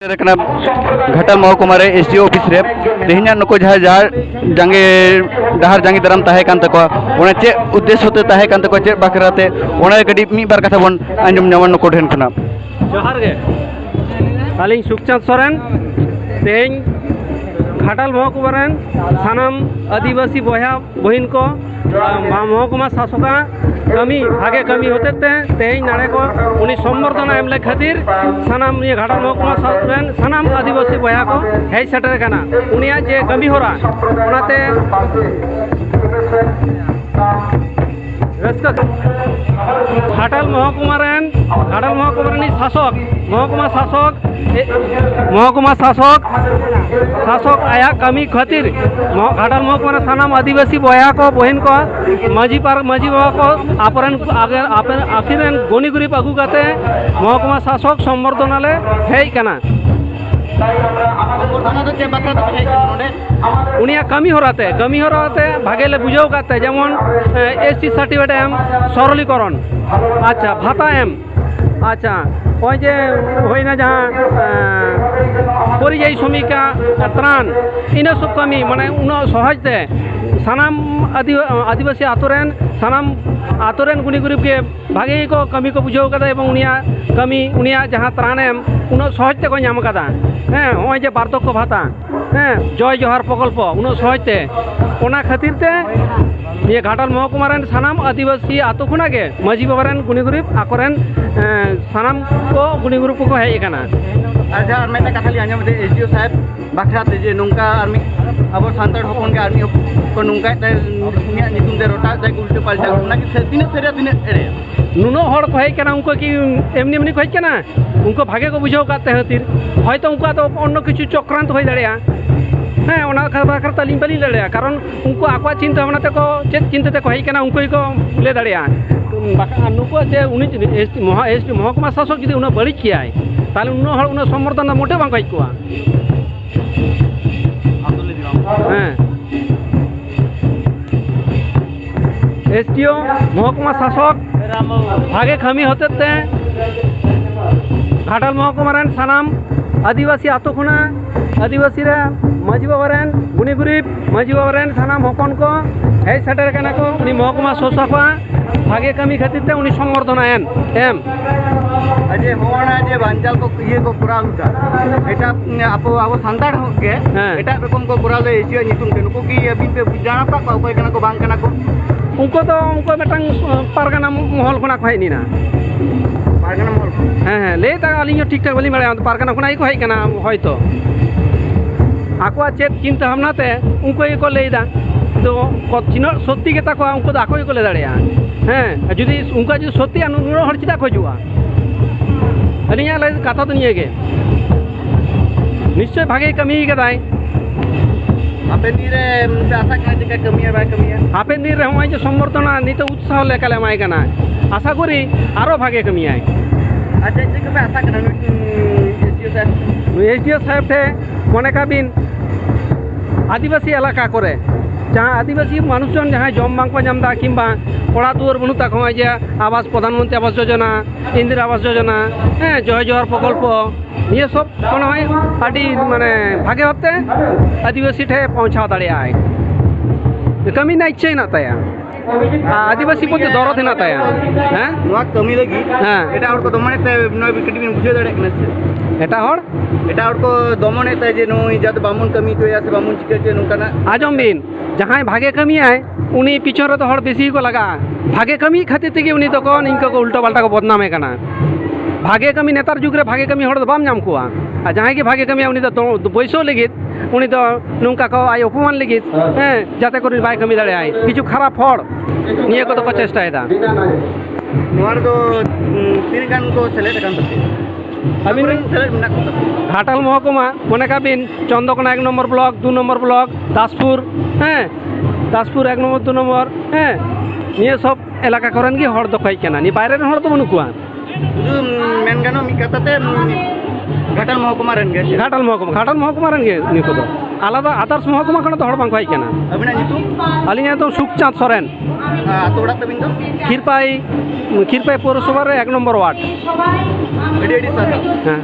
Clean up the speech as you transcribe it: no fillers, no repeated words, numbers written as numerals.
घाटल महकुमा SDO office रे तेहना नुको जांगे डहार जांगे दाराम ताहे कान तको ओना चे उद्देश्य होते ताहे कान तको चे बाखराते ओना गडी मी बार कथा बन आंजम नामा नुको ठेन खना जोहार गे आलिंग सुखचंद सोरेन तेहें घाटल महकुमा रेन सानाम आदिवासी बया बहिन को महकुमा शासका कमी भागे कमी होते तेज नाड़े को उन्नी सम्बर्धना एम ले खातिर सानाम ये घाटल महकुमा रेन सानाम आदिवासी बया को हेज सेटर काना उनिया जे कमी हो रहा ओनाते रस्का घाटल महकुमा रेन शासक महकुमा शासक आया कमी खातिर घाटल महकुमा सानाम आदिवासी बया को बहन को माजी बाबा को आखिर गनी गुरीब आगू करते महकुमा शासक सम्बर्धना ले हेज काना उनिया कमी हो रहा भागे ले बुझाव करते जेमन एसटी सार्टिफिकेट एम सरलीकरण अच्छा भाता एम अच्छा जे होना जहाँ परियायी श्रमिका त्राण इन सब कमी माने उन सहजते सानाम आदिवासी आतोरेन सानाम आतोरेन गुनी गुरीब के भागे को कमी को बुझाव करते उनिया कमी उनिया जहाँ त्राण एम उन सहजते को नाम कदा हाँ नॉय जे बार्धक्य भाता हाँ जय जोहार प्रकल्प उन सहजते ओना खातिर ते ये घाटल महकुमा रेन सानाम आदिवासी आतो खुना के माजी बाबा रेन गुनी गुरीब आकोरेन सानाम को गुनी गुरीब को हेज काना अच्छा और मैं कथा ली आंजम एसडीओ साहब बाखराते जे नोंका आर्मी अब सानताड़ हपन के आर्मी को नोंका उनिया नितुम दे रोटा जाय उल्टे पाल्टा उना के तिने सेरे तिने एड़े नुनो हड़ को हेज काना उनको कि एमनी एमनी को हेज काना उनको भागे को बुझाव करते खातिर हयतो उनको तो अन्य किछु चक्रांत हो दाड़िया हाँ ओना बाखरा तालीम बाली दाड़िया कारण उनको आकवा चिंता भावना तक चेक चिंता तक हेज काना उनको को ले दाड़िया नुको जे उनी एसटी महकुमा शासक जुदी उना बड़ी किया ताले उन हड़ उन सम्बर्धना मोटे बांग हेज कोआ हाँ एसटीओ महकुमा शासक भागे कमी होते घाटल महकुमा रेन सानाम आदिवासी आतो खुना आदिवासी रे माजी बाबा रेन गुनी गुरीब माजी बाबा रेन सानाम हपन को हेज सेटर काना को उनी महकुमा शासका भागे कमी खातिर ते उनी सम्बर्धना एम अजे होना जे बांचाल को ये को पुरा उता एटा आपो सांताड़ के एटा रकम को पुरा ले एसडीओ नितुम के नुको की अभी पे जाना पा कोई कना को बांग कना को उनको मेटंग पारगाना महल खुना को हेज ना पारगाना महल हाँ ले ता अलिंग ठीक ठाक बली बड़ा पारगाना खुना को हेज काना हयतो आकवा चेत चिंता भावना ते उनको को लेदा तो चिनो सत्ती के ताको उनको तो आको को ले दाड़िया हाँ जुदी उनका जो सत्ती नुनो हड़ चिदा खोजुआ अलिंग ले कथा तो निये गे निश्चय भागे कमी कदाय हापेन रे आशा कना जे कमी है बा कमी है हापेन रे हम जो सम्बर्धना नित उत्साह लेकाले एमाय काना आशा करी आरो भागे कमी है अच्छा जे के आशा कना एसडीओ साहब थे मने काबिन आदिवासी एलाका करे जहाँ आदिवासी मानुषजन जहाँ जम बांग को नामदा किंबा पड़ा दुआर बनू तक जे आवास प्रधानमंत्री आवास योजना इंदिरा आवास योजना हाँ जय जोहार प्रकल्प ये सब मन माने भागे होते आदिवासी ठे पहुँचा दाड़िया कमी ना इच्छा ही ना तया आदिवासी प्रति दरद ना तया हाँ नोआ कमी लगी हाँ एटा हड़ को दमने ते नय कटी बिन बुझे दाड़े कने एटा हड़ को दमने ते जे नोई जद बामुन कमी तो या से बामुन चिके जे नोकाना आजम बिन जहाँ भागे कमी है उनी पिछड़ तो हड़ बेसी को लगा भागे कमी खातिर तेगे उनी तो कौन इनको को उल्टा पाल्टा को बदनाम है कना भागे कमी नेतार जुग रे भागे कमी हड़ बाम नाम को आ जहाँ की भागे कमी उनी तो पैसो लगित उनी तो नुका को आई अपमान लगित जाते को बाय कमी दाड़े आए किछु खराब फड़ निये को तो चेष्टा है नोआर तो तीन गान को सेलेक्ट कान तते अभी घाटल महकुमा मने काबिन Chandrakona 1 number block 2 number block Daspur हाँ दासपुर 1 नम्बर 2 नम्बर हाँ ये सब एलाका करें की हड़ दो हेज काना नि बाहर हड़ तो बनुआ मेन गानो मी कथाते घाटल महकुमा रेन गे घाटल महकुमा रेन गे निको दो आलादा आदर्श महकुमा खन तो हड़ बांग हेज काना अबिना नितुम अलिया तो सुखचाँद सोरेन आतोड़ा तबिन दो खीरपाई पौरसभा 1 नम्बर वार्ड हाँ